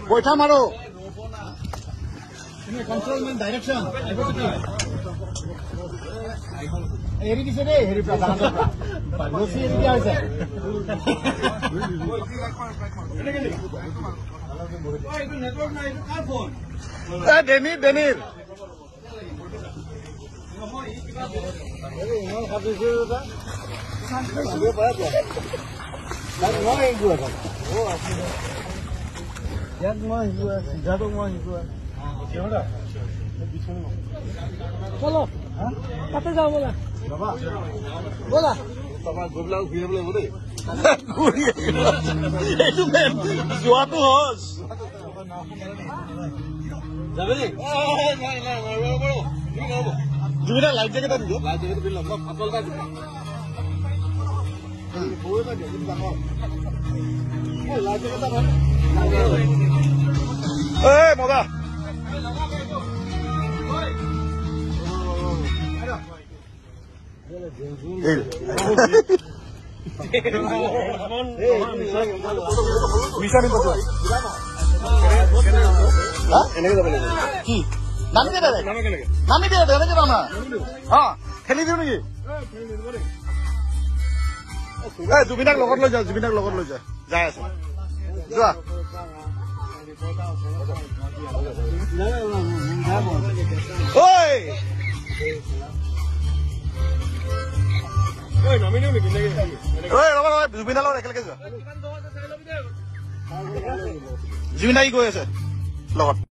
পইচা মাৰো কন্ট্ৰলমেণ্ট ডাইৰেকশ্যন এৰি দিছে দেই হেৰি পৰা বেছি এতিয়া হৈছে ডেনিৰ চলো তাতে যাওঁ ব'লা ব'লা যোৱাটো হজ জুবিনা লাইফ জেকেট দিব মজা কি নামি দিয়ে নামি দিয়ে এনেকে যাম না খেলি দিওঁ নেকি জুবিনাক লগত লৈ যা যাই আছে যোৱা জুবিনাৰ লগত একেলগে যোৱা জুবিনা কি গৈ আছে লগত